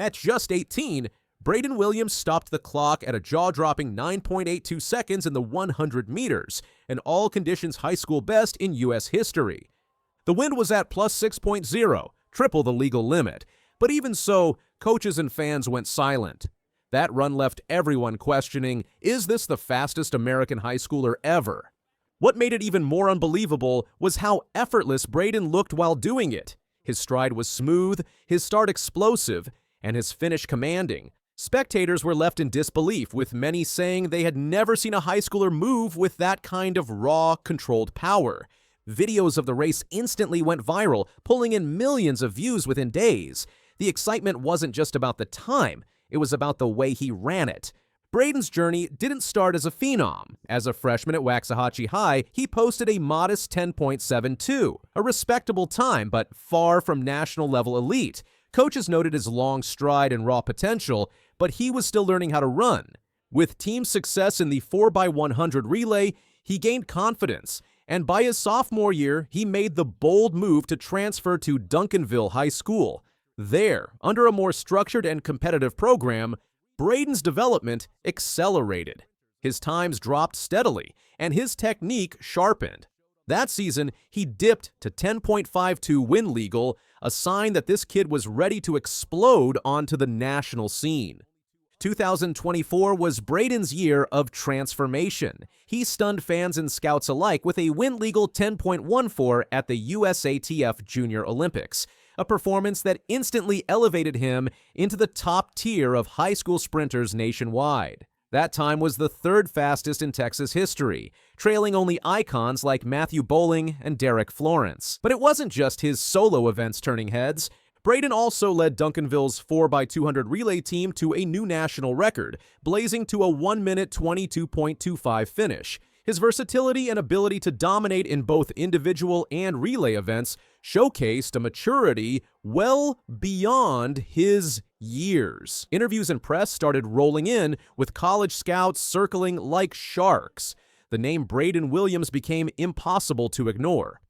At just 18, Braden Williams stopped the clock at a jaw-dropping 9.82 seconds in the 100 meters, an all-conditions high school best in U.S. history. The wind was at plus 6.0, triple the legal limit, but even so, coaches and fans went silent. That run left everyone questioning, is this the fastest American high schooler ever? What made it even more unbelievable was how effortless Braden looked while doing it. His stride was smooth, his start explosive, and his finish commanding. Spectators were left in disbelief, with many saying they had never seen a high schooler move with that kind of raw, controlled power. Videos of the race instantly went viral, pulling in millions of views within days. The excitement wasn't just about the time, it was about the way he ran it. Braden's journey didn't start as a phenom. As a freshman at Waxahachie High, he posted a modest 10.72, a respectable time, but far from national-level elite. Coaches noted his long stride and raw potential, but he was still learning how to run. With team success in the 4x100 relay, he gained confidence, and by his sophomore year, he made the bold move to transfer to Duncanville High School. There, under a more structured and competitive program, Braden's development accelerated. His times dropped steadily, and his technique sharpened. That season, he dipped to 10.52 win legal, a sign that this kid was ready to explode onto the national scene. 2024 was Braden's year of transformation. He stunned fans and scouts alike with a win legal 10.14 at the USATF Junior Olympics, a performance that instantly elevated him into the top tier of high school sprinters nationwide. That time was the third fastest in Texas history, trailing only icons like Matthew Bowling and Derek Florence. But it wasn't just his solo events turning heads. Braden also led Duncanville's 4x200 relay team to a new national record, blazing to a 1-minute 22.25 finish. His versatility and ability to dominate in both individual and relay events showcased a maturity well beyond his years. Interviews and press started rolling in, with college scouts circling like sharks. The name Brayden Williams became impossible to ignore.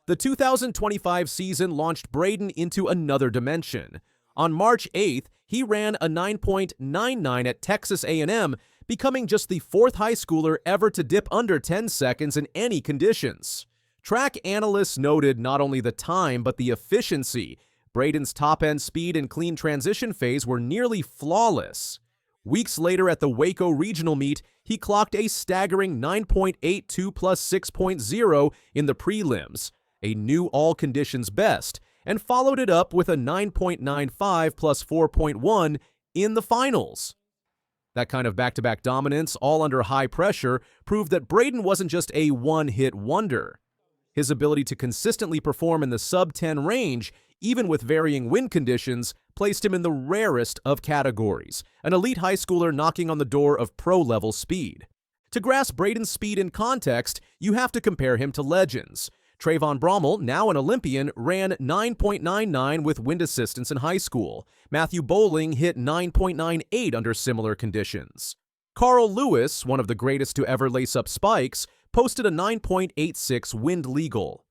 The 2025 season launched Braden into another dimension. On March 8th, he ran a 9.99 at Texas A&M, becoming just the fourth high schooler ever to dip under 10 seconds in any conditions. Track analysts noted not only the time, but the efficiency. Braden's top-end speed and clean transition phase were nearly flawless. Weeks later at the Waco regional meet, he clocked a staggering 9.82 plus 6.0 in the prelims, a new all-conditions best, and followed it up with a 9.95 plus 4.1 in the finals. That kind of back-to-back dominance, all under high pressure, proved that Braden wasn't just a one-hit wonder. His ability to consistently perform in the sub-10 range, even with varying wind conditions, placed him in the rarest of categories, an elite high schooler knocking on the door of pro-level speed. To grasp Braden's speed in context, you have to compare him to legends. Trayvon Brommel, now an Olympian, ran 9.99 with wind assistance in high school. Matthew Bowling hit 9.98 under similar conditions. Carl Lewis, one of the greatest to ever lace up spikes, posted a 9.86 wind legal.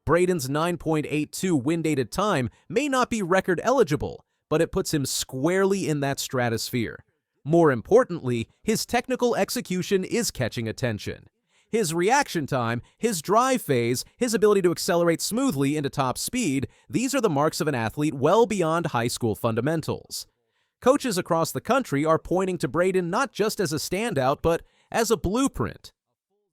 Braden's 9.82 wind-aided time may not be record eligible, but it puts him squarely in that stratosphere. More importantly, his technical execution is catching attention. His reaction time, his drive phase, his ability to accelerate smoothly into top speed, these are the marks of an athlete well beyond high school fundamentals. Coaches across the country are pointing to Braden not just as a standout, but as a blueprint.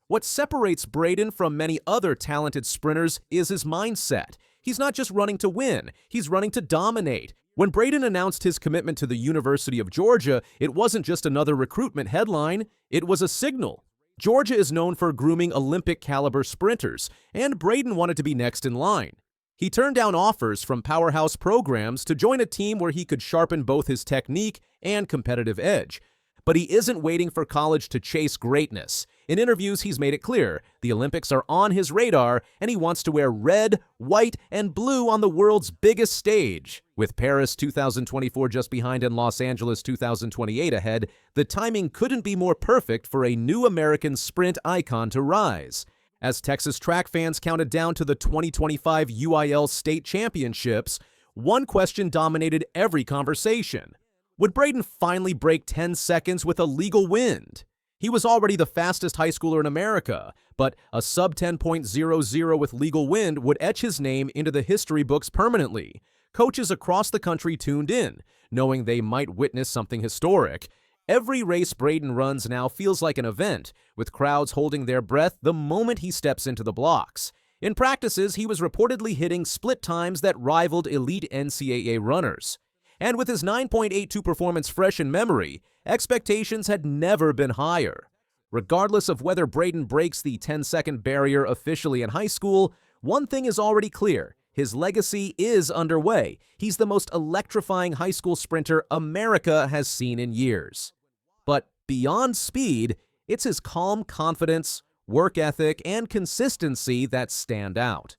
What separates Braden from many other talented sprinters is his mindset. He's not just running to win, he's running to dominate. When Braden announced his commitment to the University of Georgia, it wasn't just another recruitment headline, it was a signal. Georgia is known for grooming Olympic-caliber sprinters, and Braden wanted to be next in line. He turned down offers from powerhouse programs to join a team where he could sharpen both his technique and competitive edge. But he isn't waiting for college to chase greatness. In interviews, he's made it clear the Olympics are on his radar, and he wants to wear red, white, and blue on the world's biggest stage. With Paris 2024 just behind and Los Angeles 2028 ahead, the timing couldn't be more perfect for a new American sprint icon to rise. As Texas track fans counted down to the 2025 UIL state championships, one question dominated every conversation. Would Braden finally break 10 seconds with a legal wind? He was already the fastest high schooler in America, but a sub 10.00 with legal wind would etch his name into the history books permanently. Coaches across the country tuned in, knowing they might witness something historic. Every race Braden runs now feels like an event, with crowds holding their breath the moment he steps into the blocks. In practices, he was reportedly hitting split times that rivaled elite NCAA runners. And with his 9.82 performance fresh in memory, expectations had never been higher. Regardless of whether Braden breaks the 10-second barrier officially in high school, one thing is already clear. His legacy is underway. He's the most electrifying high school sprinter America has seen in years. But beyond speed, it's his calm confidence, work ethic, and consistency that stand out.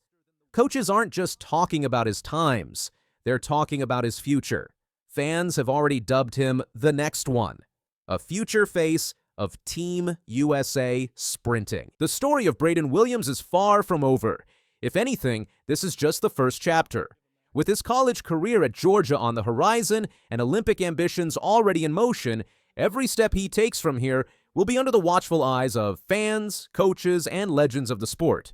Coaches aren't just talking about his times. They're talking about his future. Fans have already dubbed him the next one, a future face of Team USA sprinting. The story of Braden Williams is far from over. If anything, this is just the first chapter. With his college career at Georgia on the horizon and Olympic ambitions already in motion, every step he takes from here will be under the watchful eyes of fans, coaches, and legends of the sport.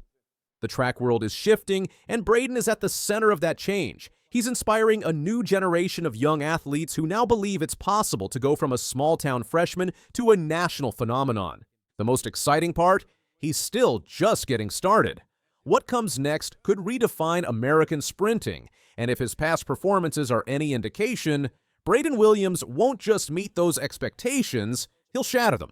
The track world is shifting, and Braden is at the center of that change. He's inspiring a new generation of young athletes who now believe it's possible to go from a small-town freshman to a national phenomenon. The most exciting part? He's still just getting started. What comes next could redefine American sprinting, and if his past performances are any indication, Braden Williams won't just meet those expectations, he'll shatter them.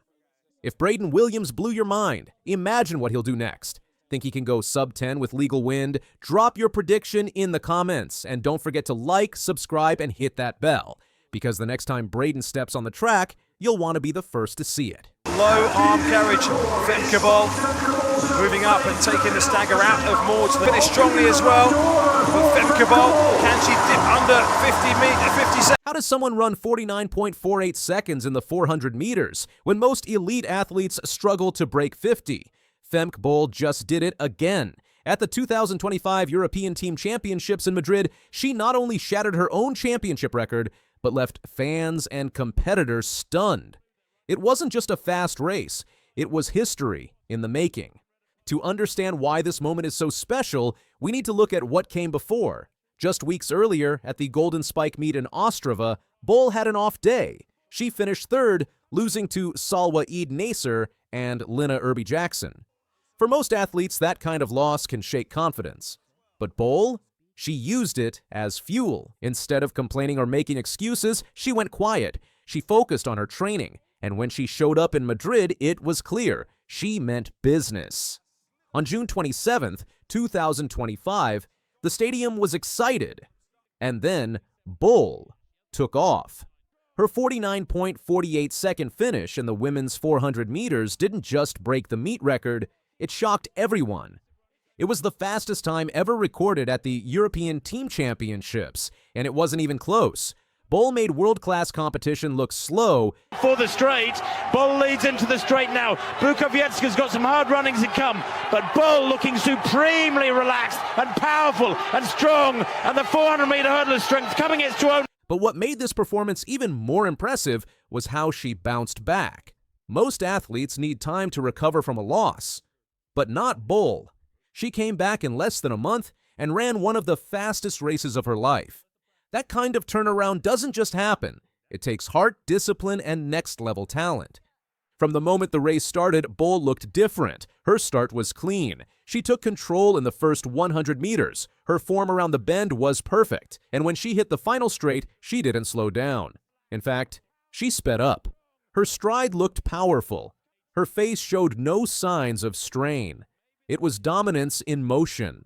If Braden Williams blew your mind, imagine what he'll do next. Think he can go sub 10 with legal wind? Drop your prediction in the comments, and don't forget to like, subscribe, and hit that bell, because the next time Braden steps on the track, you'll want to be the first to see it. Low arm carriage, Femke Bol moving up and taking the stagger out of Maud. Finish strongly as well with Femke Bol. Can she dip under 50 seconds? How does someone run 49.48 seconds in the 400 meters when most elite athletes struggle to break 50? Femke Bol just did it again. At the 2025 European Team Championships in Madrid, she not only shattered her own championship record, but left fans and competitors stunned. It wasn't just a fast race, it was history in the making. To understand why this moment is so special, we need to look at what came before. Just weeks earlier, at the Golden Spike meet in Ostrava, Bol had an off day. She finished third, losing to Salwa Eid Nasser and Lina Irby-Jackson. For most athletes, that kind of loss can shake confidence. But Bol? She used it as fuel. Instead of complaining or making excuses, she went quiet. She focused on her training. And when she showed up in Madrid, it was clear. She meant business. On June 27th, 2025, the stadium was excited. And then Bol took off. Her 49.48-second finish in the women's 400 meters didn't just break the meet record, it shocked everyone. It was the fastest time ever recorded at the European Team Championships, and it wasn't even close. Bol made world-class competition look slow. For the straight, Bol leads into the straight now. Bukowiecka's got some hard runnings to come, but Bol looking supremely relaxed and powerful and strong, and the 400-meter hurdler strength coming its own. But what made this performance even more impressive was how she bounced back. Most athletes need time to recover from a loss, but not Bol. She came back in less than a month and ran one of the fastest races of her life. That kind of turnaround doesn't just happen. It takes heart, discipline, and next-level talent. From the moment the race started, Bol looked different. Her start was clean. She took control in the first 100 meters. Her form around the bend was perfect, and when she hit the final straight, she didn't slow down. In fact, she sped up. Her stride looked powerful. Her face showed no signs of strain. It was dominance in motion.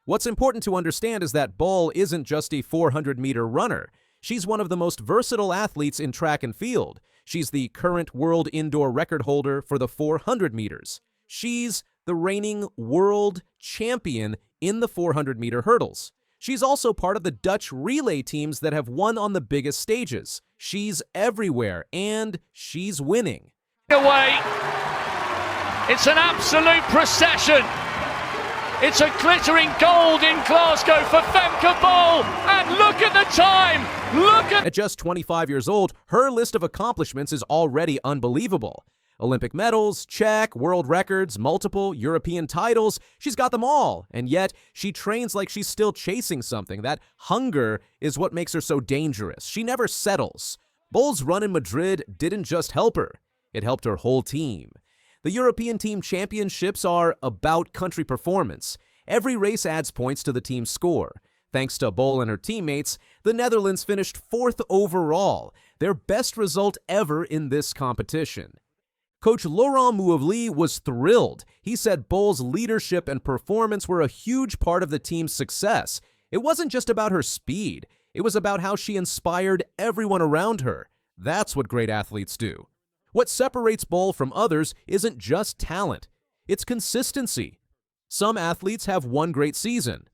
What's important to understand is that Bol isn't just a 400-meter runner. She's one of the most versatile athletes in track and field. She's the current world indoor record holder for the 400 meters. She's the reigning world champion in the 400-meter hurdles. She's also part of the Dutch relay teams that have won on the biggest stages. She's everywhere, and she's winning. Away. It's an absolute procession. It's a glittering gold in Glasgow for Femke Bol. And look at the time. At just 25 years old, her list of accomplishments is already unbelievable. Olympic medals, check, world records, multiple European titles. She's got them all. And yet, she trains like she's still chasing something. That hunger is what makes her so dangerous. She never settles. Bol's run in Madrid didn't just help her. It helped her whole team. The European Team Championships are about country performance. Every race adds points to the team's score. Thanks to Bol and her teammates, the Netherlands finished 4th overall, their best result ever in this competition. Coach Laurent Mouavli was thrilled. He said Bol's leadership and performance were a huge part of the team's success. It wasn't just about her speed. It was about how she inspired everyone around her. That's what great athletes do. What separates Bol from others isn't just talent. It's consistency. Some athletes have one great season.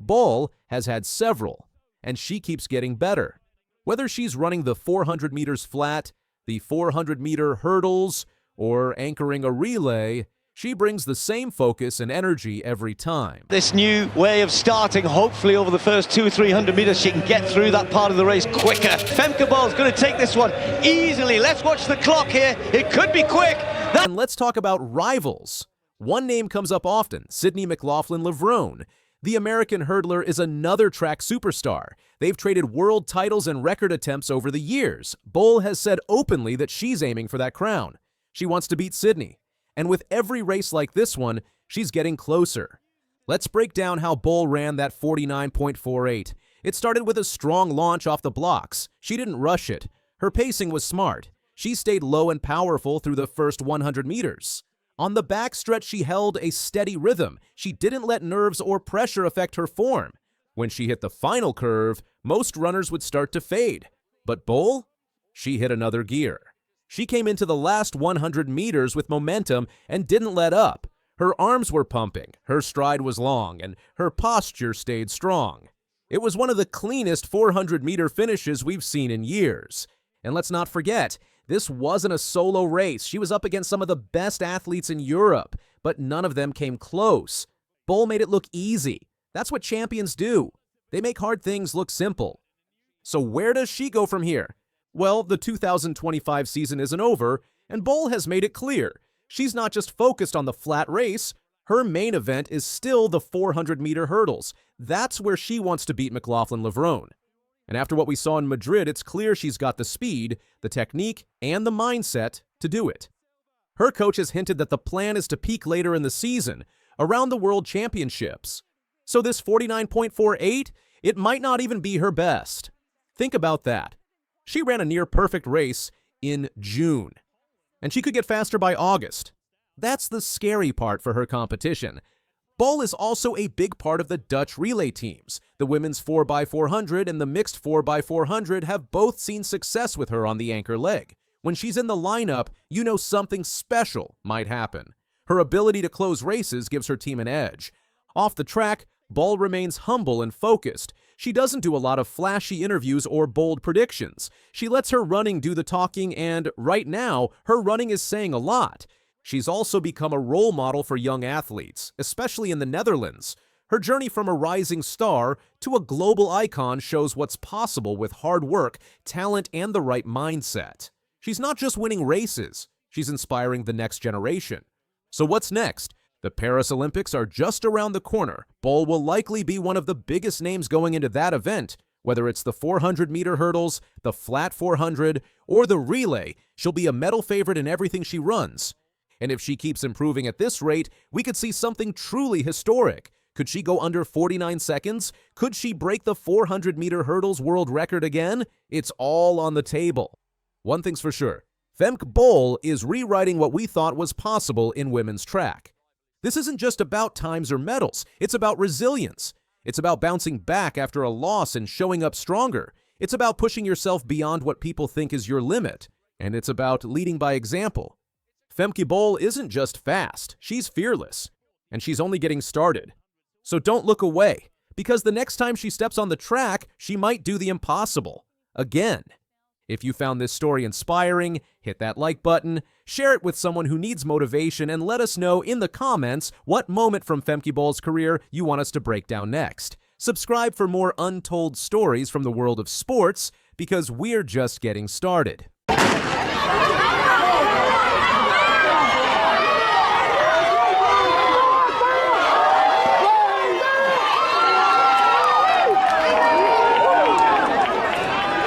Bol has had several, and she keeps getting better. Whether she's running the 400 meters flat, the 400-meter hurdles, or anchoring a relay, she brings the same focus and energy every time. This new way of starting, hopefully over the first 200-300 meters, she can get through that part of the race quicker. Femke Bol's going to take this one easily. Let's watch the clock here. It could be quick. And let's talk about rivals. One name comes up often, Sydney McLaughlin-Levrone. The American hurdler is another track superstar. They've traded world titles and record attempts over the years. Bol has said openly that she's aiming for that crown. She wants to beat Sydney. And with every race like this one, she's getting closer. Let's break down how Bol ran that 49.48. It started with a strong launch off the blocks. She didn't rush it. Her pacing was smart. She stayed low and powerful through the first 100 meters. On the backstretch, she held a steady rhythm. She didn't let nerves or pressure affect her form. When she hit the final curve, most runners would start to fade. But Bol? She hit another gear. She came into the last 100 meters with momentum and didn't let up. Her arms were pumping, her stride was long, and her posture stayed strong. It was one of the cleanest 400-meter finishes we've seen in years. And let's not forget, this wasn't a solo race. She was up against some of the best athletes in Europe, but none of them came close. Bol made it look easy. That's what champions do. They make hard things look simple. So where does she go from here? Well, the 2025 season isn't over, and Bol has made it clear. She's not just focused on the flat race. Her main event is still the 400-meter hurdles. That's where she wants to beat McLaughlin-Levrone. And after what we saw in Madrid, it's clear she's got the speed, the technique, and the mindset to do it. Her coach has hinted that the plan is to peak later in the season, around the World Championships. So this 49.48, it might not even be her best. Think about that. She ran a near-perfect race in June, and she could get faster by August. That's the scary part for her competition. Bol is also a big part of the Dutch relay teams. The women's 4x400 and the mixed 4x400 have both seen success with her on the anchor leg. When she's in the lineup, you know something special might happen. Her ability to close races gives her team an edge. Off the track, Bol remains humble and focused. She doesn't do a lot of flashy interviews or bold predictions. She lets her running do the talking, and right now, her running is saying a lot. She's also become a role model for young athletes, especially in the Netherlands. Her journey from a rising star to a global icon shows what's possible with hard work, talent, and the right mindset. She's not just winning races, she's inspiring the next generation. So what's next? The Paris Olympics are just around the corner. Bol will likely be one of the biggest names going into that event. Whether it's the 400-meter hurdles, the flat 400, or the relay, she'll be a medal favorite in everything she runs. And if she keeps improving at this rate, we could see something truly historic. Could she go under 49 seconds? Could she break the 400-meter hurdles world record again? It's all on the table. One thing's for sure, Femke Bol is rewriting what we thought was possible in women's track. This isn't just about times or medals. It's about resilience. It's about bouncing back after a loss and showing up stronger. It's about pushing yourself beyond what people think is your limit. And it's about leading by example. Femke Bol isn't just fast, she's fearless. And she's only getting started. So don't look away, because the next time she steps on the track, she might do the impossible. Again. If you found this story inspiring, hit that like button, share it with someone who needs motivation, and let us know in the comments what moment from Femke Bol's career you want us to break down next. Subscribe for more untold stories from the world of sports, because we're just getting started.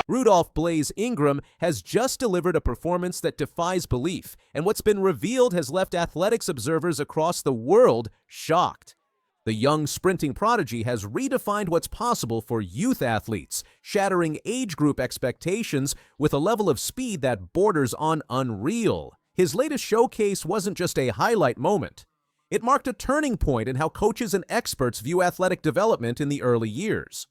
Rudolph Blaze Ingram has just delivered a performance that defies belief, and what's been revealed has left athletics observers across the world shocked. The young sprinting prodigy has redefined what's possible for youth athletes, shattering age group expectations with a level of speed that borders on unreal. His latest showcase wasn't just a highlight moment. It marked a turning point in how coaches and experts view athletic development in the early years.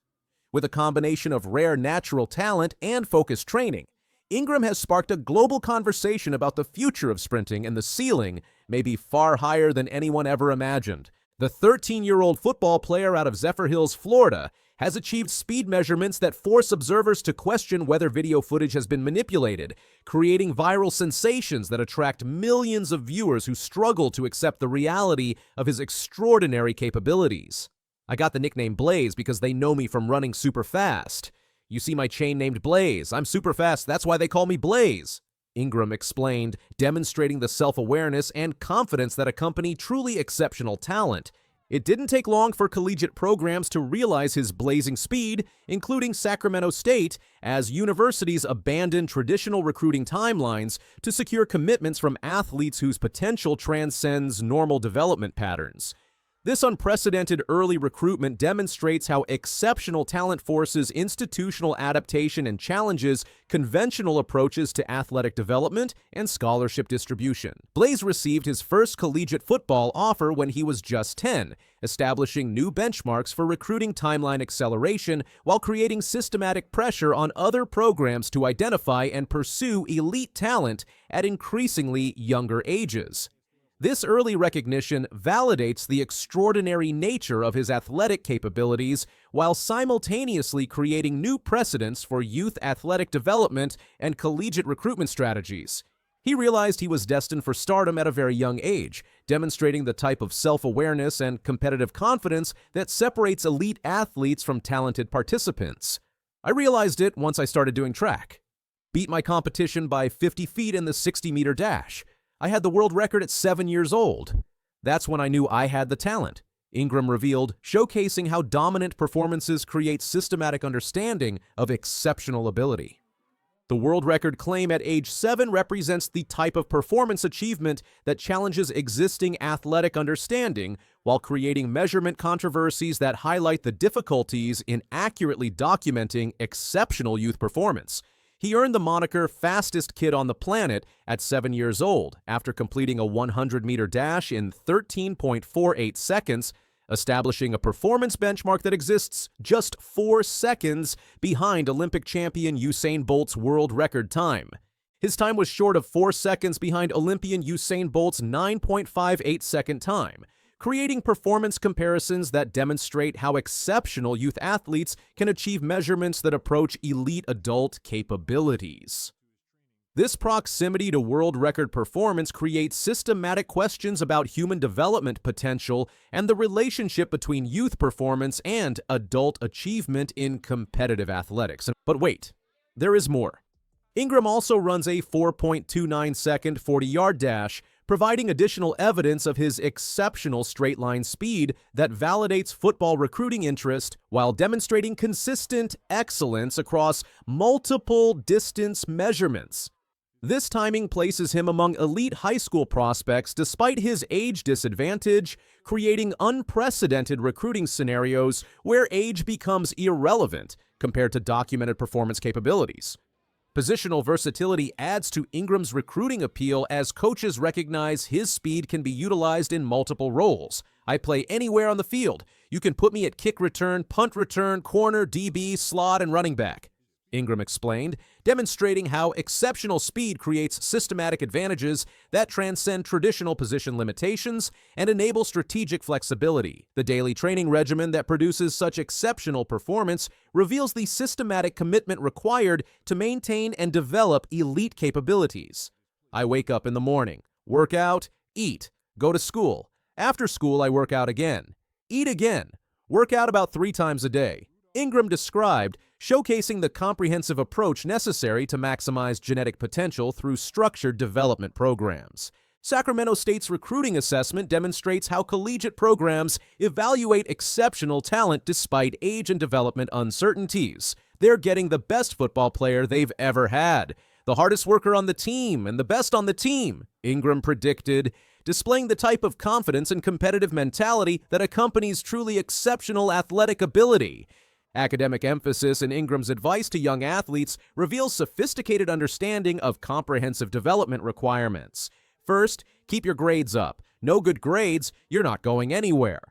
With a combination of rare natural talent and focused training, Ingram has sparked a global conversation about the future of sprinting, and the ceiling may be far higher than anyone ever imagined. The 13-year-old football player out of Zephyr Hills, Florida, has achieved speed measurements that force observers to question whether video footage has been manipulated, creating viral sensations that attract millions of viewers who struggle to accept the reality of his extraordinary capabilities. I got the nickname Blaze because they know me from running super fast. You see my chain named Blaze. I'm super fast, that's why they call me Blaze, Ingram explained, demonstrating the self-awareness and confidence that accompany truly exceptional talent. It didn't take long for collegiate programs to realize his blazing speed, including Sacramento State, as universities abandoned traditional recruiting timelines to secure commitments from athletes whose potential transcends normal development patterns. This unprecedented early recruitment demonstrates how exceptional talent forces institutional adaptation and challenges conventional approaches to athletic development and scholarship distribution. Blaze received his first collegiate football offer when he was just 10, establishing new benchmarks for recruiting timeline acceleration while creating systematic pressure on other programs to identify and pursue elite talent at increasingly younger ages. This early recognition validates the extraordinary nature of his athletic capabilities while simultaneously creating new precedents for youth athletic development and collegiate recruitment strategies. He realized he was destined for stardom at a very young age, demonstrating the type of self-awareness and competitive confidence that separates elite athletes from talented participants. I realized it once I started doing track. Beat my competition by 50 feet in the 60-meter dash. I had the world record at 7 years old. That's when I knew I had the talent, Ingram revealed, showcasing how dominant performances create systematic understanding of exceptional ability. The world record claim at age 7 represents the type of performance achievement that challenges existing athletic understanding while creating measurement controversies that highlight the difficulties in accurately documenting exceptional youth performance. He earned the moniker fastest kid on the planet at 7 years old after completing a 100-meter dash in 13.48 seconds, establishing a performance benchmark that exists just 4 seconds behind Olympic champion Usain Bolt's world record time. His time was short of 4 seconds behind Olympian Usain Bolt's 9.58-second time, creating performance comparisons that demonstrate how exceptional youth athletes can achieve measurements that approach elite adult capabilities. This proximity to world record performance creates systematic questions about human development potential and the relationship between youth performance and adult achievement in competitive athletics. But wait, there is more. Ingram also runs a 4.29-second 40-yard dash, providing additional evidence of his exceptional straight-line speed that validates football recruiting interest while demonstrating consistent excellence across multiple distance measurements. This timing places him among elite high school prospects despite his age disadvantage, creating unprecedented recruiting scenarios where age becomes irrelevant compared to documented performance capabilities. Positional versatility adds to Ingram's recruiting appeal as coaches recognize his speed can be utilized in multiple roles. I play anywhere on the field. You can put me at kick return, punt return, corner, DB, slot, and running back. Ingram explained, demonstrating how exceptional speed creates systematic advantages that transcend traditional position limitations and enable strategic flexibility. The daily training regimen that produces such exceptional performance reveals the systematic commitment required to maintain and develop elite capabilities. I wake up in the morning, work out, eat, go to school. After school, I work out again, eat again, work out about 3 times a day. Ingram described, showcasing the comprehensive approach necessary to maximize genetic potential through structured development programs. Sacramento State's recruiting assessment demonstrates how collegiate programs evaluate exceptional talent despite age and development uncertainties. They're getting the best football player they've ever had, the hardest worker on the team and the best on the team, Ingram predicted, displaying the type of confidence and competitive mentality that accompanies truly exceptional athletic ability. Academic emphasis in Ingram's advice to young athletes reveals sophisticated understanding of comprehensive development requirements. First, keep your grades up. No good grades, you're not going anywhere.